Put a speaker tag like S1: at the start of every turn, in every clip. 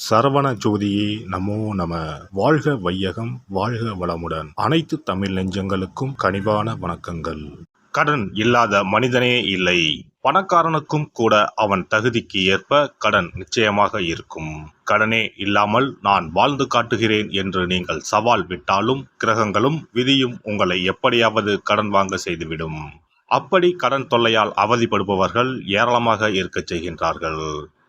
S1: சரவண ஜோதியே நமோ நம. வாழ்க வையகம், வாழ்க வளமுடன். அனைத்து தமிழ் நெஞ்சங்களுக்கும் கனிவான வணக்கங்கள். கடன் இல்லாத மனிதனே இல்லை. பணக்காரனுக்கும் கூட அவன் தகுதிக்கு ஏற்ப கடன் நிச்சயமாக இருக்கும். கடனே இல்லாமல் நான் வாழ்ந்து காட்டுகிறேன் என்று நீங்கள் சவால் விட்டாலும் கிரகங்களும் விதியும் உங்களை எப்படியாவது கடன் வாங்க செய்துவிடும். அப்படி கடன் தொல்லையால் அவதிப்படுபவர்கள் ஏராளமாக இருக்கச் செய்கின்றார்கள்.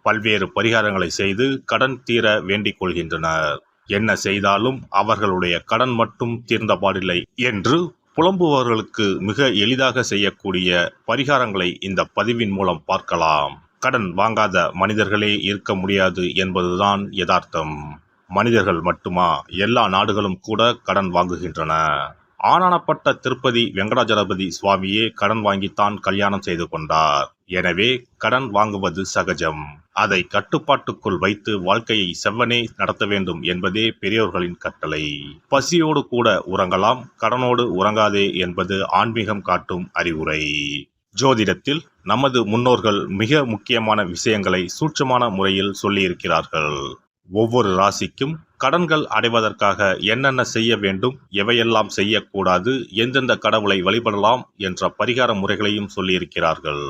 S1: பல்வேறு பரிகாரங்களை செய்து கடன் தீர வேண்டிக் கொள்கின்றனர். என்ன செய்தாலும் அவர்களுடைய கடன் மட்டும் தீர்ந்தபாடில்லை என்று புலம்புபவர்களுக்கு மிக எளிதாக செய்யக்கூடிய பரிகாரங்களை இந்த பதிவின் மூலம் பார்க்கலாம். கடன் வாங்காத மனிதர்களே இருக்க முடியாது என்பதுதான் யதார்த்தம். மனிதர்கள் மட்டுமா, எல்லா நாடுகளும் கூட கடன் வாங்குகின்றன. ஆனானப்பட்ட திருப்பதி வெங்கடாஜலபதி சுவாமியே கடன் வாங்கித்தான் கல்யாணம் செய்து கொண்டார். எனவே கடன் வாங்குவது சகஜம். அதை கட்டுப்பாட்டுக்குள் வைத்து வாழ்க்கையை செவ்வனே நடத்த வேண்டும் என்பதே பெரியோர்களின் கட்டளை. பசியோடு கூட உறங்கலாம், கடனோடு உறங்காதே என்பது ஆன்மீகம் காட்டும் அறிவுரை. ஜோதிடத்தில் நமது முன்னோர்கள் மிக முக்கியமான விஷயங்களை சூட்சமான முறையில் சொல்லியிருக்கிறார்கள். ஒவ்வொரு ராசிக்கும் கடன்கள் அடைவதற்காக என்னென்ன செய்ய வேண்டும், எவையெல்லாம் செய்யக்கூடாது, எந்தெந்த கடவுளை வழிபடலாம் என்ற பரிகார முறைகளையும் சொல்லியிருக்கிறார்கள்.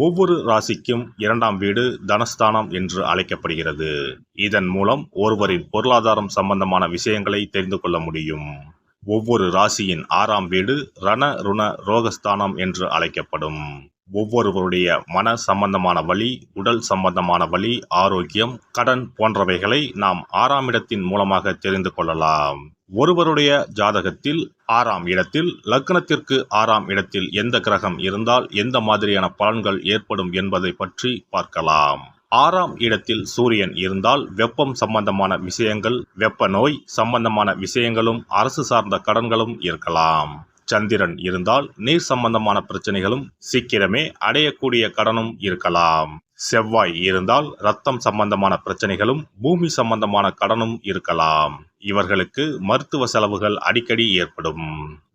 S1: ஒவ்வொரு ராசிக்கும் 2ஆம் வீடு தனஸ்தானம் என்று அழைக்கப்படுகிறது. இதன் மூலம் ஒருவரின் பொருளாதாரம் சம்பந்தமான விஷயங்களை தெரிந்து கொள்ள முடியும். ஒவ்வொரு ராசியின் 6ஆம் வீடு ரண ருண ரோகஸ்தானம் என்று அழைக்கப்படும். ஒவ்வொருவருடைய மன சம்பந்தமான வலி, உடல் சம்பந்தமான வலி, ஆரோக்கியம், கடன் போன்றவைகளை நாம் 6ஆம் இடத்தின் மூலமாக தெரிந்து கொள்ளலாம். ஒருவருடைய ஜாதகத்தில் 6ஆம் இடத்தில், லக்னத்திற்கு 6ஆம் இடத்தில் எந்த கிரகம் இருந்தால் எந்த மாதிரியான பலன்கள் ஏற்படும் என்பதை பற்றி பார்க்கலாம். 6ஆம் இடத்தில் சூரியன் இருந்தால் வெப்பம் சம்பந்தமான விஷயங்கள், வெப்ப நோய் சம்பந்தமான விஷயங்களும், அரசு சார்ந்த கடன்களும் இருக்கலாம். சந்திரன் இருந்தால் நீர் சம்பந்தமான பிரச்சனைகளும், சீக்கிரமே அடையக்கூடிய கடனும் இருக்கலாம். செவ்வாய் இருந்தால் இரத்தம் சம்பந்தமான பிரச்சனைகளும், பூமி சம்பந்தமான கடனும் இருக்கலாம். இவர்களுக்கு மருத்துவ செலவுகள் அடிக்கடி ஏற்படும்.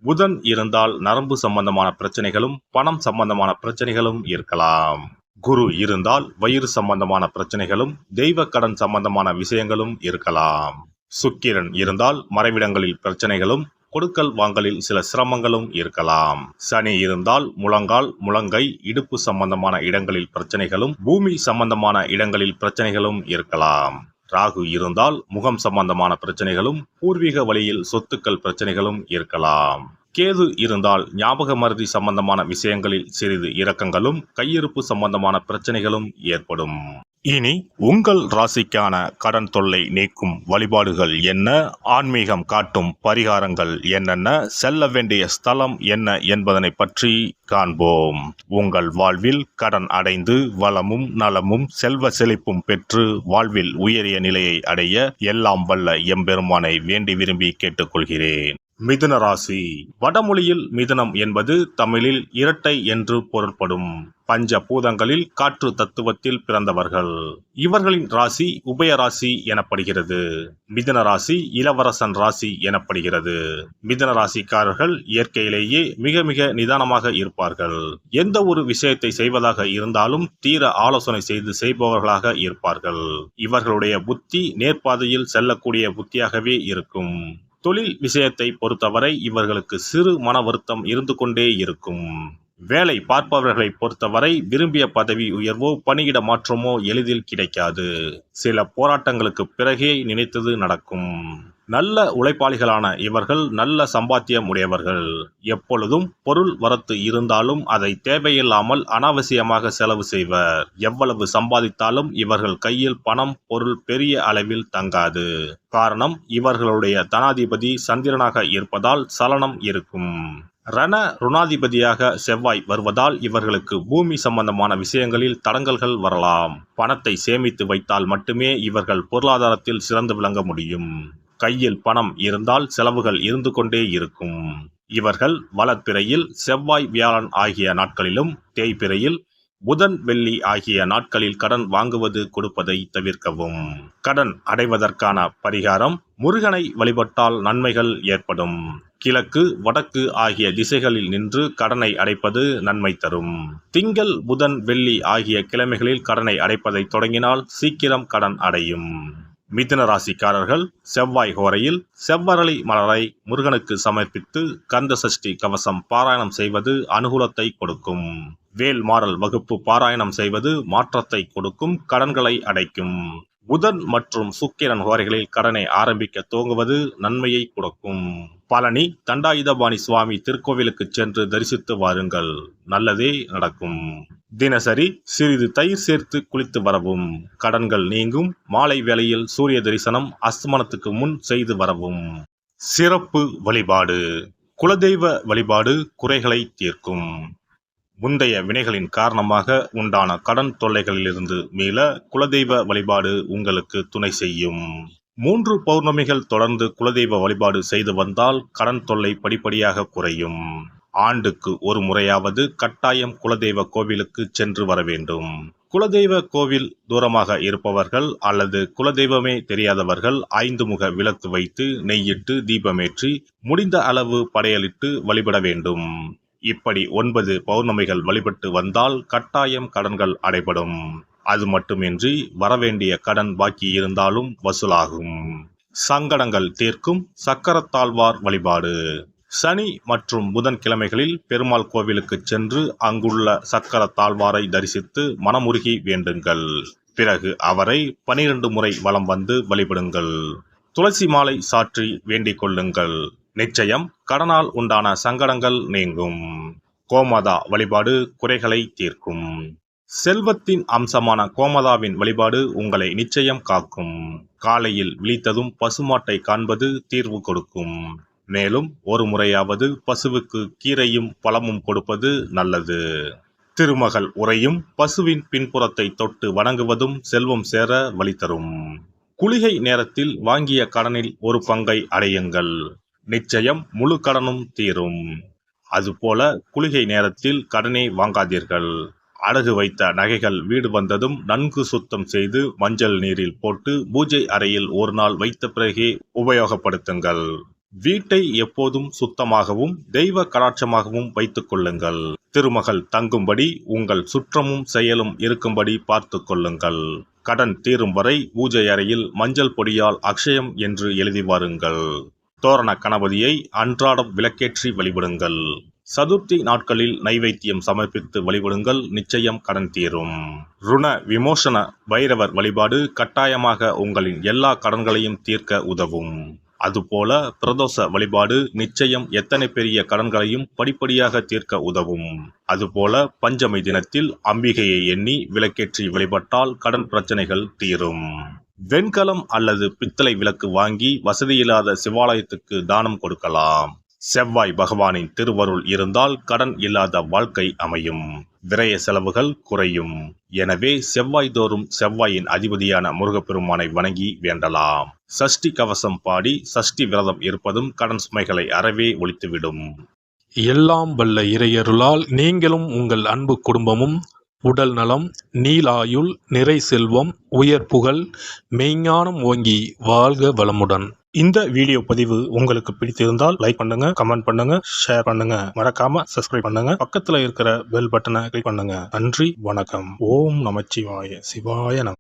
S1: புதன் இருந்தால் நரம்பு சம்பந்தமான பிரச்சனைகளும், பணம் சம்பந்தமான பிரச்சனைகளும் இருக்கலாம். குரு இருந்தால் வயிறு சம்பந்தமான பிரச்சனைகளும், தெய்வ கடன் சம்பந்தமான விஷயங்களும் இருக்கலாம். சுக்கிரன் இருந்தால் மறைவிடங்களில் பிரச்சனைகளும், கொடுக்கல் வாங்கலில் சில சிரமங்களும் இருக்கலாம். சனி இருந்தால் முழங்கால், முழங்கை, இடுப்பு சம்பந்தமான இடங்களில் பிரச்சனைகளும், பூமி சம்பந்தமான இடங்களில் பிரச்சனைகளும் இருக்கலாம். ராகு இருந்தால் முகம் சம்பந்தமான பிரச்சனைகளும், பூர்வீக வழியில் சொத்துக்கள் பிரச்சனைகளும் இருக்கலாம். கேது இருந்தால் ஞாபக மறதி சம்பந்தமான விஷயங்களில் சிறிது இரக்கங்களும், கையிருப்பு சம்பந்தமான பிரச்சனைகளும் ஏற்படும். இனி உங்கள் ராசிக்கான கடன் தொல்லை நீக்கும் வழிபாடுகள் என்ன, ஆன்மீகம் காட்டும் பரிகாரங்கள் என்னென்ன, செல்ல வேண்டிய ஸ்தலம் என்ன என்பதனை பற்றி காண்போம். உங்கள் வாழ்வில் கடன் அடைந்து வளமும் நலமும் செல்வ செழிப்பும் பெற்று வாழ்வில் உயரிய நிலையை அடைய எல்லாம் வல்ல எம்பெருமானை வேண்டி விரும்பி கேட்டுக்கொள்கிறேன். மிதுன ராசி. வடமொழியில் மிதுனம் என்பது தமிழில் இரட்டை என்று பொருள்படும். பஞ்ச பூதங்களில் காற்று தத்துவத்தில் பிறந்தவர்கள். இவர்களின் ராசி உபயராசி எனப்படுகிறது. மிதுன ராசி இளவரசன் ராசி எனப்படுகிறது. மிதுன ராசிக்காரர்கள் இயற்கையிலேயே மிக மிக நிதானமாக இருப்பார்கள். எந்த ஒரு விஷயத்தை செய்வதாக இருந்தாலும் தீர ஆலோசனை செய்து செய்பவர்களாக இருப்பார்கள். இவர்களுடைய புத்தி நேர்பாதையில் செல்லக்கூடிய புத்தியாகவே இருக்கும். தொழில் விஷயத்தை பொறுத்தவரை இவர்களுக்கு சிறு மன வருத்தம் இருந்து கொண்டே இருக்கும். வேலை பார்ப்பவர்களை பொறுத்தவரை விரும்பிய பதவி உயர்வோ பணியிட மாற்றமோ எளிதில் கிடைக்காது. சில போராட்டங்களுக்கு பிறகே நினைத்தது நடக்கும். நல்ல உழைப்பாளிகளான இவர்கள் நல்ல சம்பாத்தியம் உடையவர்கள். எப்பொழுதும் பொருள் வரத்து இருந்தாலும் அதை தேவையில்லாமல் அனாவசியமாக செலவு செய்வர். எவ்வளவு சம்பாதித்தாலும் இவர்கள் கையில் பணம் பொருள் பெரிய அளவில் தங்காது. காரணம், இவர்களுடைய தனாதிபதி சந்திரனாக இருப்பதால் சலனம் இருக்கும். ரண ருணாதிபதியாக செவ்வாய் வருவதால் இவர்களுக்கு பூமி சம்பந்தமான விஷயங்களில் தடங்கல்கள் வரலாம். பணத்தை சேமித்து வைத்தால் மட்டுமே இவர்கள் பொருளாதாரத்தில் சிறந்து விளங்க முடியும். கையில் பணம் இருந்தால் செலவுகள் இருந்து கொண்டே இருக்கும். இவர்கள் வளர்பிறையில் செவ்வாய் வியாழன் ஆகிய நாட்களிலும், தேய்பிறையில் புதன் வெள்ளி ஆகிய நாட்களில் கடன் வாங்குவது கொடுப்பதை தவிர்க்கவும். கடன் அடைவதற்கான பரிகாரம், முருகனை வழிபட்டால் நன்மைகள் ஏற்படும். கிழக்கு வடக்கு ஆகிய திசைகளில் நின்று கடனை அடைப்பது நன்மை தரும். திங்கள் புதன் வெள்ளி ஆகிய கிழமைகளில் கடனை அடைப்பதை தொடங்கினால் சீக்கிரம் கடன் அடையும். மிதுன ராசிக்காரர்கள் செவ்வாய் ஹோரையில் செவ்வரளி மலரை முருகனுக்கு சமர்ப்பித்து கந்த சஷ்டி கவசம் பாராயணம் செய்வது அனுகூலத்தை கொடுக்கும். வேல் மாறல் வகுப்பு பாராயணம் செய்வது மாற்றத்தை கொடுக்கும், கடன்களை அடைக்கும். புதன் மற்றும் சுக்கிரன் ஹோரைகளில் கடனை ஆரம்பிக்க துவங்குவது நன்மையை கொடுக்கும். பழனி தண்டாயுதபாணி சுவாமி திருக்கோவிலுக்கு சென்று தரிசித்து வாருங்கள், நல்லதே நடக்கும். தினசரி சிறிது தயிர் சேர்த்து குளித்து வரவும், கடன்கள் நீங்கும். மாலை வேளையில் சூரிய தரிசனம் அஸ்தமனத்துக்கு முன் செய்து வரவும். சிறப்பு வழிபாடு. குலதெய்வ வழிபாடு குறைகளை தீர்க்கும். முந்தைய வினைகளின் காரணமாக உண்டான கடன் தொல்லைகளிலிருந்து மீள குலதெய்வ வழிபாடு உங்களுக்கு துணை செய்யும். 3 பௌர்ணமிகள் தொடர்ந்து குலதெய்வ வழிபாடு செய்து வந்தால் கடன் தொல்லை படிப்படியாக குறையும். ஆண்டுக்கு ஒரு முறையாவது கட்டாயம் குலதெய்வ கோவிலுக்கு சென்று வர வேண்டும். குலதெய்வ கோவில் தூரமாக இருப்பவர்கள் அல்லது குலதெய்வமே தெரியாதவர்கள் 5 முக விளக்கு வைத்து நெய்யிட்டு தீபமேற்றி முடிந்த அளவு படையலிட்டு வழிபட வேண்டும். இப்படி 9 பௌர்ணமிகள் வழிபட்டு வந்தால் கட்டாயம் கடன்கள் அடைபடும். அது மட்டுமின்றி வரவேண்டிய கடன் பாக்கி இருந்தாலும் வசூலாகும். சங்கடங்கள் தீர்க்கும் சக்கரத்தாழ்வார் வழிபாடு. சனி மற்றும் புதன்கிழமைகளில் பெருமாள் கோவிலுக்கு சென்று அங்குள்ள சக்கரத்தாழ்வாரை தரிசித்து மனமுருகி வேண்டுங்கள். பிறகு அவரை 12 முறை வலம் வந்து வழிபடுங்கள். துளசி மாலை சாற்றி வேண்டிக் கொள்ளுங்கள். நிச்சயம் கடனால் உண்டான சங்கடங்கள் நீங்கும். கோமாதா வழிபாடு குறைகளை தீர்க்கும். செல்வத்தின் அம்சமான கோமாதாவின் வழிபாடு உங்களை நிச்சயம் காக்கும். காலையில் விழித்ததும் பசுமாட்டை காண்பது தீர்வு கொடுக்கும். மேலும் ஒரு முறையாவது பசுவுக்கு கீரையும் பழமும் கொடுப்பது நல்லது. திருமகள் உரையும் பசுவின் பின்புறத்தை தொட்டு வணங்குவதும் செல்வம் சேர வழி தரும். குளிகை நேரத்தில் வாங்கிய கடனில் ஒரு பங்கை அடையுங்கள், நிச்சயம் முழு கடனும் தீரும். அதுபோல குளிகை நேரத்தில் கடனே வாங்காதீர்கள். அடகு வைத்த நகைகள் வீடு வந்ததும் நன்கு சுத்தம் செய்து மஞ்சள் நீரில் போட்டு பூஜை அறையில் ஒரு நாள் வைத்த பிறகே உபயோகப்படுத்துங்கள். வீட்டை எப்போதும் சுத்தமாகவும் தெய்வ கடாட்சமாகவும் வைத்துக் கொள்ளுங்கள். திருமகள் தங்கும்படி உங்கள் சுற்றமும் செயலும் இருக்கும்படி பார்த்து கொள்ளுங்கள். கடன் தீரும் வரை பூஜை அறையில் மஞ்சள் பொடியால் அக்ஷயம் என்று எழுதி வாருங்கள். தோரண கணபதியை அன்றாடம் விளக்கேற்றி வழிபடுங்கள். சதுர்த்தி நாட்களில் நைவேத்தியம் சமர்ப்பித்து வழிபடுங்கள், நிச்சயம் கடன் தீரும். ருண விமோசன பைரவர் வழிபாடு கட்டாயமாக உங்களின் எல்லா கடன்களையும் தீர்க்க உதவும். அதுபோல பிரதோஷ வழிபாடு நிச்சயம் எத்தனை பெரிய கடன்களையும் படிப்படியாக தீர்க்க உதவும். அதுபோல பஞ்சமி தினத்தில் அம்பிகையை எண்ணி விளக்கேற்றி வழிபட்டால் கடன் பிரச்சனைகள் தீரும். வெண்கலம் அல்லது பித்தளை விளக்கு வாங்கி வசதியில்லாத சிவாலயத்துக்கு தானம் கொடுக்கலாம். செவ்வாய் பகவானின் திருவருள் இருந்தால் கடன் இல்லாத வாழ்க்கை அமையும், விரய செலவுகள் குறையும். எனவே செவ்வாய் தோறும் செவ்வாயின் அதிபதியான முருகப்பெருமானை வணங்கி வேண்டலாம். சஷ்டி கவசம் பாடி சஷ்டி விரதம் இருப்பதும் கடன் சுமைகளை அறவே ஒழித்துவிடும்.
S2: எல்லாம் வல்ல இறையருளால் நீங்களும் உங்கள் அன்பு குடும்பமும் உடல் நலம், நீலாயுள், நிறை செல்வம், உயர் புகழ், மெய்ஞானம் ஓங்கி வாழ்க வளமுடன்.
S1: இந்த வீடியோ பதிவு உங்களுக்கு பிடித்திருந்தால் லைக் பண்ணுங்க, கமெண்ட் பண்ணுங்க, ஷேர் பண்ணுங்க, மறக்காம சப்ஸ்கிரைப் பண்ணுங்க. பக்கத்துல இருக்கிற பெல் பட்டனை கிளிக் பண்ணுங்க. நன்றி, வணக்கம். ஓம் நமச்சிவாய. சிவாய நம.